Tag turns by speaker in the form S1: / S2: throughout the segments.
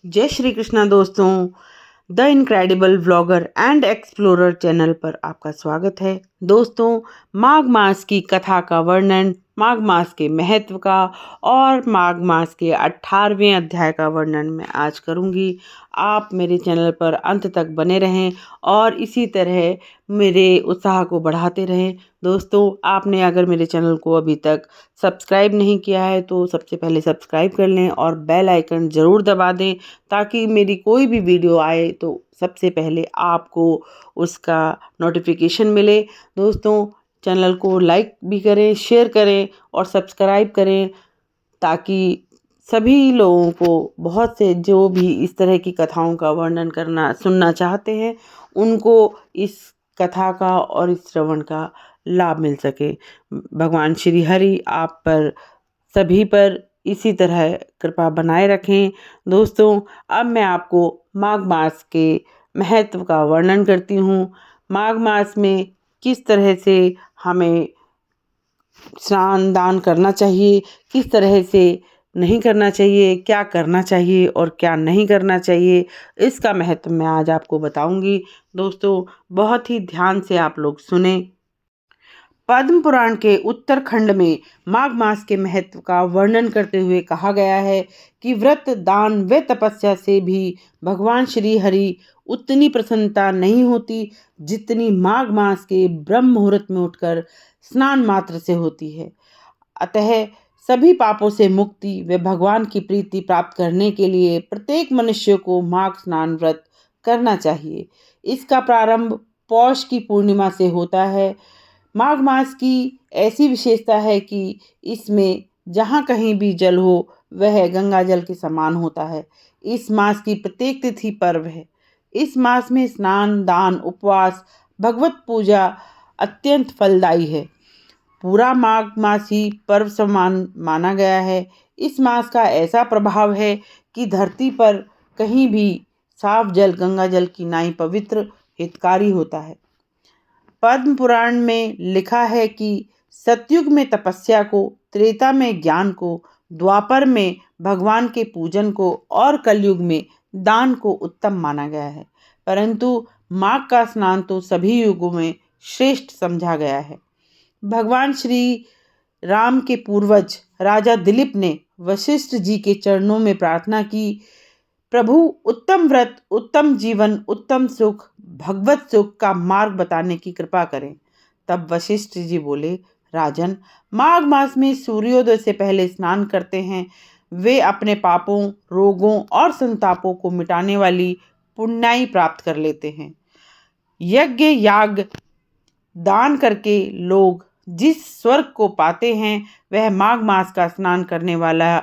S1: जय श्री कृष्णा दोस्तों। The incredible vlogger and explorer channel पर आपका स्वागत है। दोस्तों, माघ मास की कथा का वर्णन, माघ मास के महत्व का और माघ मास के 18वें अध्याय का वर्णन मैं आज करूंगी। आप मेरे चैनल पर अंत तक बने रहें और इसी तरह मेरे उत्साह को बढ़ाते रहें। दोस्तों, आपने अगर मेरे चैनल को अभी तक सब्सक्राइब नहीं किया है तो सबसे पहले सब्सक्राइब कर लें और बेल आइकन ज़रूर दबा दें, ताकि मेरी कोई भी वीडियो आए तो सबसे पहले आपको उसका नोटिफिकेशन मिले। दोस्तों, चैनल को लाइक भी करें, शेयर करें और सब्सक्राइब करें, ताकि सभी लोगों को, बहुत से जो भी इस तरह की कथाओं का वर्णन करना सुनना चाहते हैं, उनको इस कथा का और इस श्रवण का लाभ मिल सके। भगवान श्री हरि आप पर, सभी पर इसी तरह कृपा बनाए रखें। दोस्तों, अब मैं आपको माघ मास के महत्व का वर्णन करती हूँ। माघ मास में किस तरह से हमें स्नान दान करना चाहिए, किस तरह से नहीं करना चाहिए, क्या करना चाहिए और क्या नहीं करना चाहिए, इसका महत्व मैं आज आपको बताऊंगी। दोस्तों, बहुत ही ध्यान से आप लोग सुने। पद्म पुराण के उत्तरखंड में माघ मास के महत्व का वर्णन करते हुए कहा गया है कि व्रत, दान व तपस्या से भी भगवान श्री हरि उतनी प्रसन्नता नहीं होती जितनी माघ मास के ब्रह्म मुहूर्त में उठकर स्नान मात्र से होती है। अतः सभी पापों से मुक्ति व भगवान की प्रीति प्राप्त करने के लिए प्रत्येक मनुष्य को माघ स्नान व्रत करना चाहिए। इसका प्रारंभ पौष की पूर्णिमा से होता है। माघ मास की ऐसी विशेषता है कि इसमें जहाँ कहीं भी जल हो वह गंगा जल के समान होता है। इस मास की प्रत्येक तिथि पर्व है। इस मास में स्नान, दान, उपवास, भगवत पूजा अत्यंत फलदायी है। पूरा माघ मास ही पर्व समान माना गया है। इस मास का ऐसा प्रभाव है कि धरती पर कहीं भी साफ जल गंगा जल की नाई पवित्र हितकारी होता है। पद्म पुराण में लिखा है कि सतयुग में तपस्या को, त्रेता में ज्ञान को, द्वापर में भगवान के पूजन को और कलयुग में दान को उत्तम माना गया है। परंतु माघ का स्नान तो सभी युगों में श्रेष्ठ समझा गया है। भगवान श्री राम के पूर्वज राजा दिलीप ने वशिष्ठ जी के चरणों में प्रार्थना की, प्रभु उत्तम व्रत, उत्तम जीवन, उत्तम सुख, भगवत सुख का मार्ग बताने की कृपा करें। तब वशिष्ठ जी बोले, राजन, माघ मास में सूर्योदय से पहले स्नान करते हैं वे अपने पापों, रोगों और संतापों को मिटाने वाली पुण्याई प्राप्त कर लेते हैं। यज्ञ, याग, दान करके लोग जिस स्वर्ग को पाते हैं वह माघ मास का स्नान करने वाला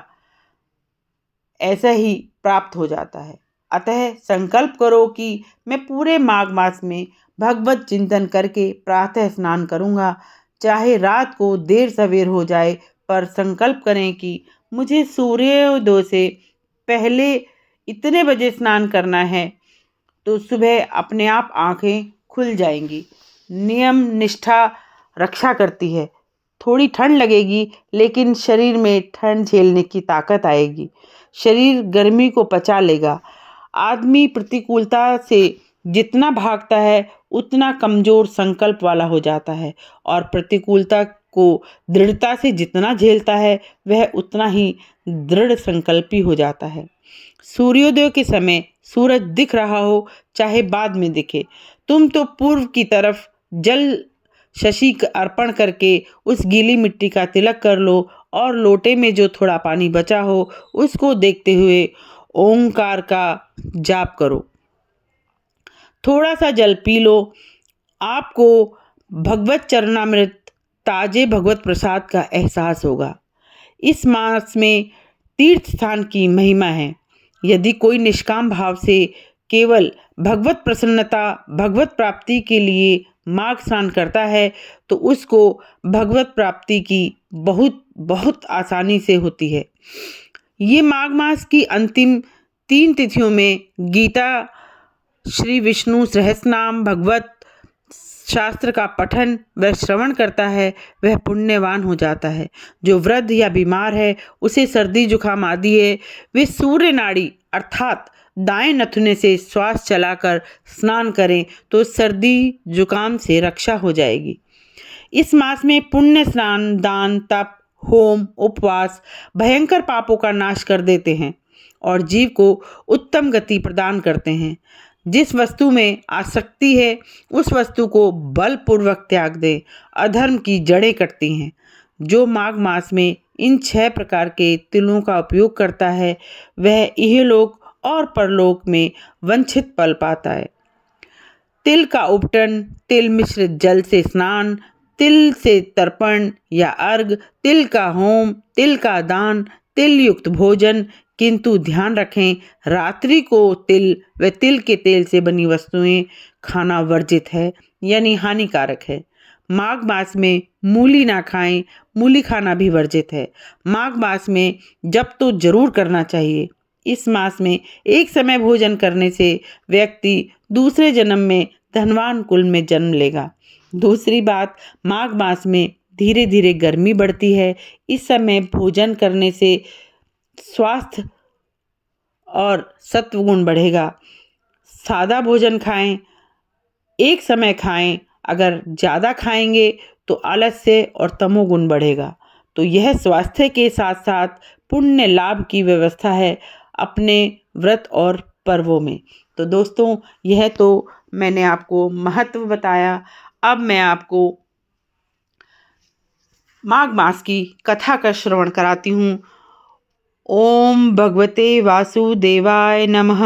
S1: ऐसा ही प्राप्त हो जाता है। अतः संकल्प करो कि मैं पूरे माघ मास में भगवत चिंतन करके प्रातः स्नान करूंगा, चाहे रात को देर सवेर हो जाए, पर संकल्प करें कि मुझे सूर्योदय से पहले इतने बजे स्नान करना है, तो सुबह अपने आप आंखें खुल जाएंगी। नियम निष्ठा रक्षा करती है। थोड़ी ठंड लगेगी लेकिन शरीर में ठंड झेलने की ताकत आएगी। शरीर गर्मी को पचा लेगा। आदमी प्रतिकूलता से जितना भागता है उतना कमजोर संकल्प वाला हो जाता है और प्रतिकूलता को दृढ़ता से जितना झेलता है वह उतना ही दृढ़ संकल्पी हो जाता है। सूर्योदय के समय सूरज दिख रहा हो चाहे बाद में दिखे, तुम तो पूर्व की तरफ जल शशि अर्पण करके उस गीली मिट्टी का तिलक कर लो और लोटे में जो थोड़ा पानी बचा हो उसको देखते हुए ओंकार का जाप करो। थोड़ा सा जल पी लो। आपको भगवत चरणामृत, ताजे भगवत प्रसाद का एहसास होगा। इस मास में तीर्थ स्थान की महिमा है। यदि कोई निष्काम भाव से केवल भगवत प्रसन्नता, भगवत प्राप्ति के लिए माघ स्नान करता है तो उसको भगवत प्राप्ति की बहुत बहुत आसानी से होती है। ये माघ मास की अंतिम 3 तिथियों में गीता, श्री विष्णु सहस्रनाम, भगवत शास्त्र का पठन व श्रवण करता है वह पुण्यवान हो जाता है। जो वृद्ध या बीमार है, उसे सर्दी जुकाम आदि है, वे सूर्य नाड़ी अर्थात दाएं नथुने से श्वास चलाकर स्नान करें तो सर्दी जुकाम से रक्षा हो जाएगी। इस मास में पुण्य स्नान, दान, तप, होम, उपवास भयंकर पापों का नाश कर देते हैं और जीव को उत्तम गति प्रदान करते हैं। जिस वस्तु में आसक्ति है उस वस्तु को बलपूर्वक त्याग दें, अधर्म की जड़ें कटती हैं। जो माघ मास में इन 6 प्रकार के तिलों का उपयोग करता है वह इहलोक और परलोक में वंचित फल पाता है। तिल का उपटन, तिल मिश्रित जल से स्नान, तिल से तर्पण या अर्घ, तिल का होम, तिल का दान, तिल युक्त भोजन। किंतु ध्यान रखें, रात्रि को तिल व तिल के तेल से बनी वस्तुएं खाना वर्जित है, यानी हानिकारक है। माघ मास में मूली ना खाएं, मूली खाना भी वर्जित है। माघ मास में जप तो जरूर करना चाहिए। इस मास में एक समय भोजन करने से व्यक्ति दूसरे जन्म में धनवान कुल में जन्म लेगा। दूसरी बात, माघ मास में धीरे धीरे गर्मी बढ़ती है। इस समय भोजन करने से स्वास्थ्य और सत्व गुण बढ़ेगा। सादा भोजन खाएं, एक समय खाएं। अगर ज़्यादा खाएंगे तो आलस्य और तमोगुण बढ़ेगा। तो यह स्वास्थ्य के साथ साथ पुण्य लाभ की व्यवस्था है अपने व्रत और पर्वों में। तो दोस्तों, यह तो मैंने आपको महत्व बताया। अब मैं आपको माघ मास की कथा का श्रवण कराती हूँ। ओम भगवते वासुदेवाय नमः।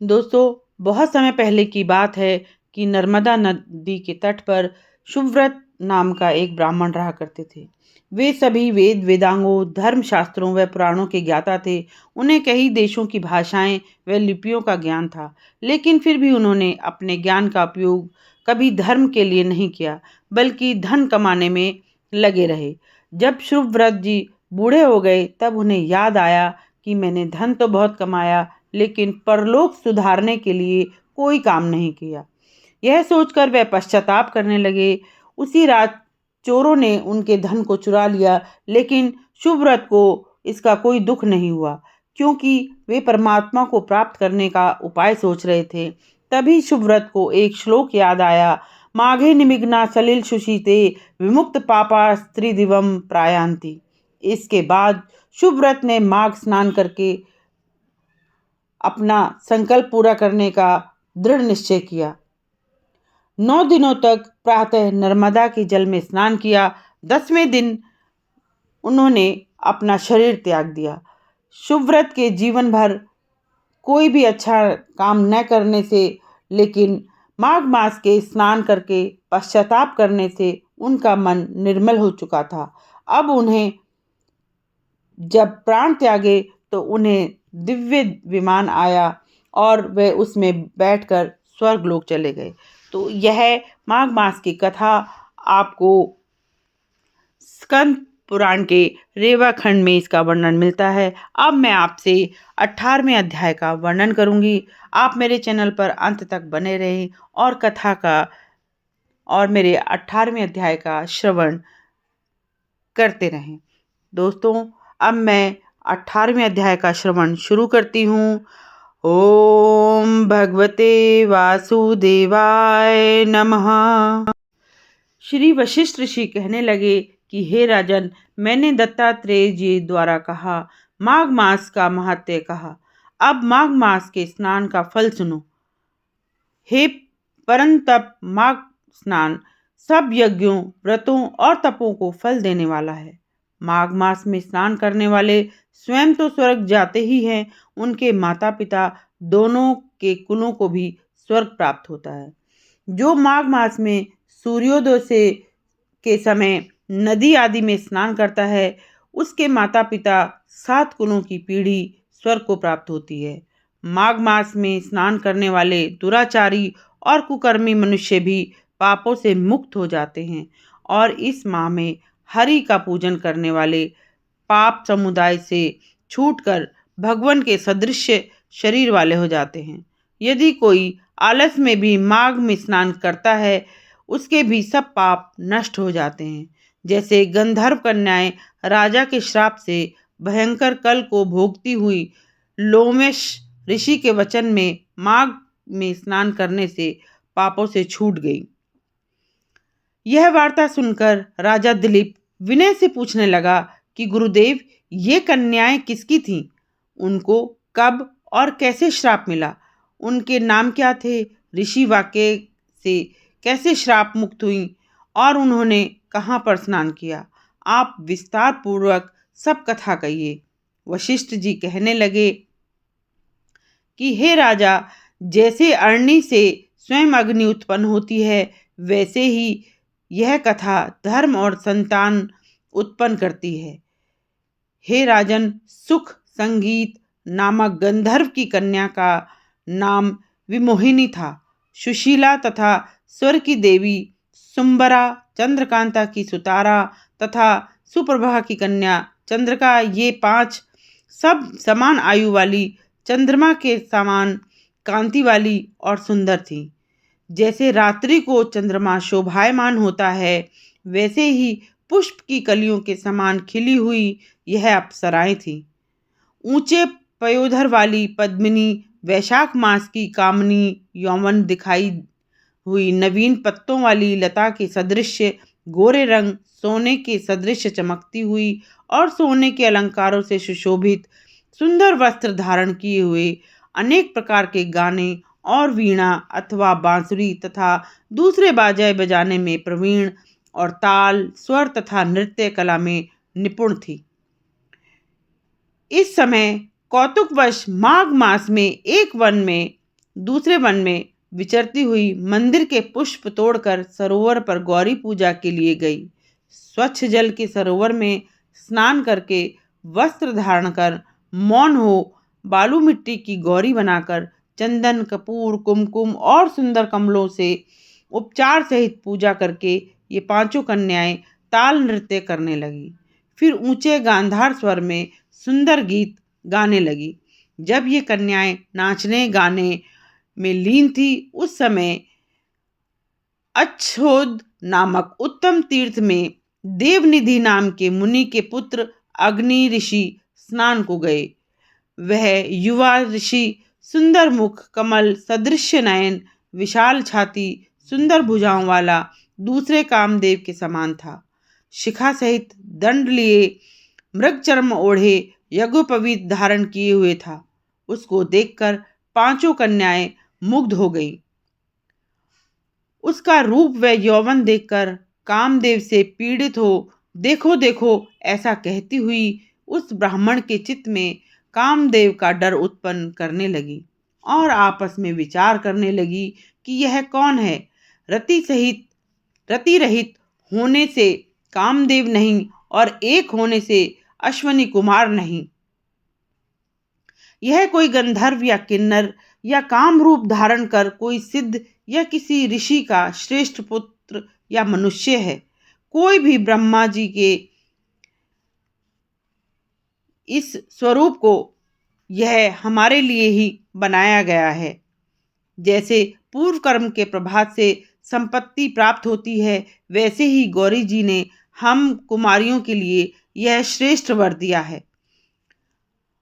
S1: दोस्तों, बहुत समय पहले की बात है कि नर्मदा नदी के तट पर सुव्रत नाम का एक ब्राह्मण रहा करते थे। वे सभी वेद वेदांगों, धर्म शास्त्रों व पुराणों के ज्ञाता थे। उन्हें कई देशों की भाषाएं व लिपियों का ज्ञान था, लेकिन फिर भी उन्होंने अपने ज्ञान का उपयोग कभी धर्म के लिए नहीं किया, बल्कि धन कमाने में लगे रहे। जब सुव्रत जी बूढ़े हो गए तब उन्हें याद आया कि मैंने धन तो बहुत कमाया, लेकिन परलोक सुधारने के लिए कोई काम नहीं किया। यह सोचकर वह पश्चाताप करने लगे। उसी रात चोरों ने उनके धन को चुरा लिया, लेकिन सुव्रत को इसका कोई दुख नहीं हुआ, क्योंकि वे परमात्मा को प्राप्त करने का उपाय सोच रहे थे। तभी सुव्रत को एक श्लोक याद आया, माघे निमग्ना सलिल सुशीते विमुक्त पापा स्त्रीदिवम प्रायांति। इसके बाद सुव्रत ने माघ स्नान करके अपना संकल्प पूरा करने का दृढ़ निश्चय किया। 9 दिनों तक प्रातः नर्मदा के जल में स्नान किया। 10वें दिन उन्होंने अपना शरीर त्याग दिया। सुव्रत के जीवन भर कोई भी अच्छा काम न करने से, लेकिन माघ मास के स्नान करके पश्चाताप करने से उनका मन निर्मल हो चुका था। अब उन्हें जब प्राण त्यागे तो उन्हें दिव्य विमान आया और वे उसमें बैठकर स्वर्गलोक चले गए। तो यह माघ मास की कथा आपको स्कंद पुराण के रेवा खंड में इसका वर्णन मिलता है। अब मैं आपसे 18वें अध्याय का वर्णन करूंगी। आप मेरे चैनल पर अंत तक बने रहें और कथा का और मेरे 18वें अध्याय का श्रवण करते रहें। दोस्तों, अब मैं 18वें अध्याय का श्रवण शुरू करती हूँ। ओम भगवते वासुदेवाय नमः। श्री वशिष्ठ ऋषि कहने लगे कि हे राजन, मैंने दत्तात्रेय जी द्वारा कहा, माघ मास का महत्व कहा। अब माघ मास के स्नान का फल सुनो। हे परंतप, माघ स्नान सब यज्ञों, व्रतों और तपों को फल देने वाला है। माघ मास में स्नान करने वाले स्वयं तो स्वर्ग जाते ही हैं, उनके माता पिता दोनों के कुलों को भी स्वर्ग प्राप्त होता है। जो माघ मास में सूर्योदय से के समय नदी आदि में स्नान करता है, उसके माता पिता 7 कुलों की पीढ़ी स्वर्ग को प्राप्त होती है। माघ मास में स्नान करने वाले दुराचारी और कुकर्मी मनुष्य भी पापों से मुक्त हो जाते हैं और इस माह में हरि का पूजन करने वाले पाप समुदाय से छूटकर भगवान के सदृश शरीर वाले हो जाते हैं। यदि कोई आलस में भी माघ में स्नान करता है, उसके भी सब पाप नष्ट हो जाते हैं। जैसे गंधर्व कन्याएं राजा के श्राप से भयंकर कल को भोगती हुई लोमेश ऋषि के वचन में माघ में स्नान करने से पापों से छूट गई। यह वार्ता सुनकर राजा दिलीप विनय से पूछने लगा कि गुरुदेव, ये कन्याएं किसकी थीं? उनको कब और कैसे श्राप मिला? उनके नाम क्या थे? ऋषि वाक्य से कैसे श्राप मुक्त हुई और उन्होंने कहाँ पर स्नान किया? आप विस्तार पूर्वक सब कथा कहिए। वशिष्ठ जी कहने लगे कि हे राजा, जैसे अग्नि से स्वयं अग्नि उत्पन्न होती है, वैसे ही यह कथा धर्म और संतान उत्पन्न करती है। हे राजन, सुख संगीत नामक गंधर्व की कन्या का नाम विमोहिनी था। सुशीला तथा स्वर की देवी सुंबरा, चंद्रकांता की सुतारा तथा सुप्रभा की कन्या चंद्रका, ये 5 सब समान आयु वाली, चंद्रमा के समान कांति वाली और सुंदर थी। जैसे रात्रि को चंद्रमा शोभायमान होता है, वैसे ही पुष्प की कलियों के समान खिली हुई यह अप्सराएं थीं। ऊंचे पयोधर वाली पद्मिनी, वैशाख मास की कामनी, यौवन दिखाई हुई नवीन पत्तों वाली लता के सदृश गोरे रंग, सोने के सदृश चमकती हुई और सोने के अलंकारों से सुशोभित, सुंदर वस्त्र धारण किए हुए, अनेक प्रकार के गाने और वीणा अथवा बांसुरी तथा दूसरे बाजे बजाने में प्रवीण और ताल, स्वर तथा नृत्य कला में निपुण थी। इस समय कौतुकवश माघ मास में एक वन में दूसरे वन में विचरती हुई मंदिर के पुष्प तोड़कर सरोवर पर गौरी पूजा के लिए गई। स्वच्छ जल के सरोवर में स्नान करके वस्त्र धारण कर मौन हो बालू मिट्टी की गौरी बनाकर चंदन, कपूर, कुमकुम और सुंदर कमलों से उपचार सहित पूजा करके ये 5 कन्याएं ताल नृत्य करने लगी। फिर ऊंचे गांधार स्वर में सुंदर गीत गाने लगी। जब ये कन्याएं नाचने गाने में लीन थी, उस समय अच्छोद नामक उत्तम तीर्थ में देवनिधि नाम के मुनि के पुत्र अग्नि ऋषि स्नान को गए। वह युवा ऋषि सुंदर मुख, कमल सदृश नयन, विशाल छाती, सुंदर भुजाओं वाला दूसरे कामदेव के समान था। शिखा सहित दंड लिए, मृग चर्म ओढ़े, यज्ञोपवीत धारण किए हुए था। उसको देखकर 5 कन्याएं मुग्ध हो गई। उसका रूप व यौवन देखकर कामदेव से पीड़ित हो देखो देखो ऐसा कहती हुई उस ब्राह्मण के चित्त में कामदेव का डर उत्पन्न करने लगी और आपस में विचार करने लगी कि यह कौन है। रति रहित होने से कामदेव नहीं और एक होने से अश्वनी कुमार नहीं। यह कोई गंधर्व या किन्नर या काम रूप धारण कर कोई सिद्ध या किसी ऋषि का श्रेष्ठ पुत्र या मनुष्य है। कोई भी ब्रह्मा जी के इस स्वरूप को यह हमारे लिए ही बनाया गया है। जैसे पूर्व कर्म के प्रभाव से संपत्ति प्राप्त होती है, वैसे ही गौरी जी ने हम कुमारियों के लिए यह श्रेष्ठ वर दिया है।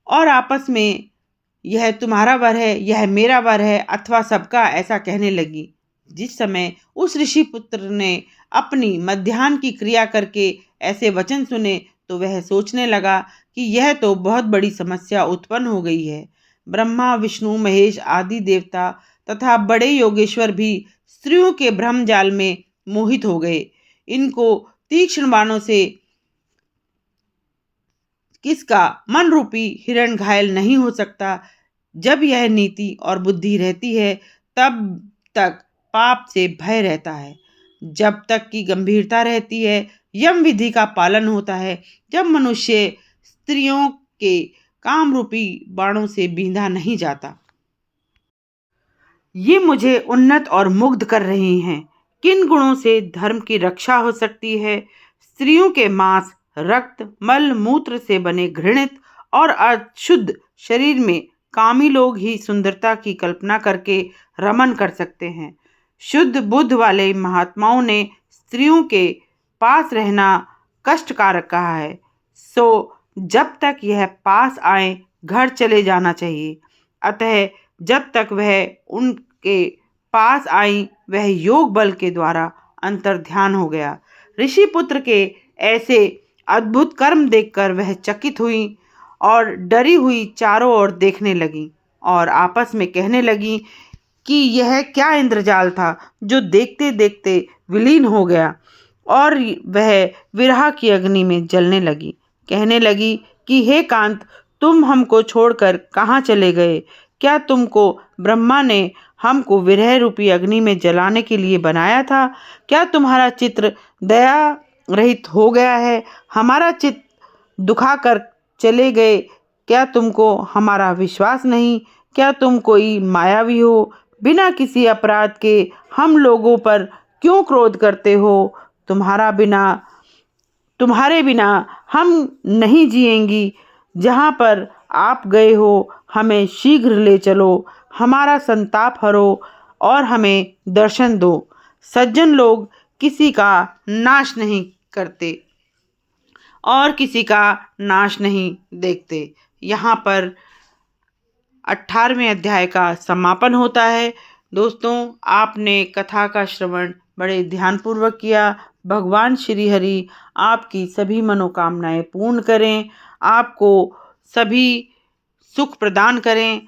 S1: और आपस में यह तुम्हारा वर है, यह मेरा वर है अथवा सबका, ऐसा कहने लगी। जिस समय उस ऋषि पुत्र ने अपनी मध्याह्न की क्रिया करके ऐसे वचन सुने तो वह सोचने लगा कि यह तो बहुत बड़ी समस्या उत्पन्न हो गई है। ब्रह्मा, विष्णु, महेश आदि देवता तथा बड़े योगेश्वर भी स्त्रियों के भ्रम जाल में मोहित हो गए। इनको तीक्ष्ण बाणों से किसका मन रूपी हिरण घायल नहीं हो सकता। जब यह नीति और बुद्धि रहती है तब तक पाप से भय रहता है। जब तक की गंभीरता रहती है यम विधि का पालन होता है। जब मनुष्य स्त्रियों के काम रूपी बाणों से बींधा नहीं जाता। ये मुझे उन्नत और मुग्ध कर रही हैं। किन गुणों से धर्म की रक्षा हो सकती है? स्त्रियों के मांस, रक्त, मल मूत्र से बने घृणित और अशुद्ध शरीर में कामी लोग ही सुंदरता की कल्पना करके रमन कर सकते हैं। शुद्ध बुद्ध वाले महात्माओं ने स्त्रियों के पास रहना कष्टकारक कहा है। सो जब तक यह पास आए घर चले जाना चाहिए। अतः जब तक वह उनके पास आई, वह योग बल के द्वारा अंतर्ध्यान हो गया। ऋषि पुत्र के ऐसे अद्भुत कर्म देखकर वह चकित हुई और डरी हुई चारों ओर देखने लगी और आपस में कहने लगी कि यह क्या इंद्रजाल था जो देखते देखते विलीन हो गया। और वह विरह की अग्नि में जलने लगी। कहने लगी कि हे कांत, तुम हमको छोड़कर कहाँ चले गए? क्या तुमको ब्रह्मा ने हमको विरह रूपी अग्नि में जलाने के लिए बनाया था? क्या तुम्हारा चित्र दया रहित हो गया है? हमारा चित्त दुखाकर चले गए। क्या तुमको हमारा विश्वास नहीं? क्या तुम कोई मायावी हो? बिना किसी अपराध के हम लोगों पर क्यों क्रोध करते हो? तुम्हारे बिना हम नहीं जिएंगी। जहाँ पर आप गए हो हमें शीघ्र ले चलो, हमारा संताप हरो और हमें दर्शन दो। सज्जन लोग किसी का नाश नहीं करते और किसी का नाश नहीं देखते। यहाँ पर 18वें अध्याय का समापन होता है। दोस्तों, आपने कथा का श्रवण बड़े ध्यानपूर्वक किया। भगवान श्री हरि आपकी सभी मनोकामनाएं पूर्ण करें, आपको सभी सुख प्रदान करें।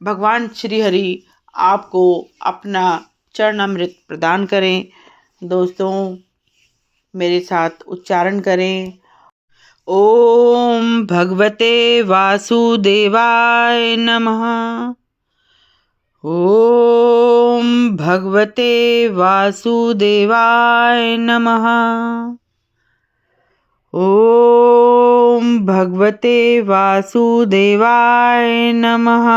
S1: भगवान श्री हरि आपको अपना चरणामृत प्रदान करें। दोस्तों, मेरे साथ उच्चारण करें। ओम भगवते वासुदेवाय नमः। ओम भगवते वासुदेवाय नमः। ओम भगवते वासुदेवाय नमः।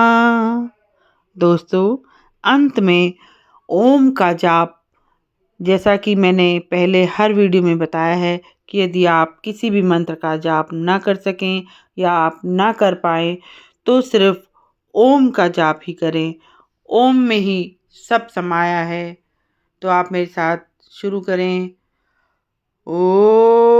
S1: दोस्तों, अंत में ओम का जाप, जैसा कि मैंने पहले हर वीडियो में बताया है कि यदि आप किसी भी मंत्र का जाप ना कर सकें या आप ना कर पाएँ तो सिर्फ ओम का जाप ही करें। ओम में ही सब समाया है। तो आप मेरे साथ शुरू करें। ओम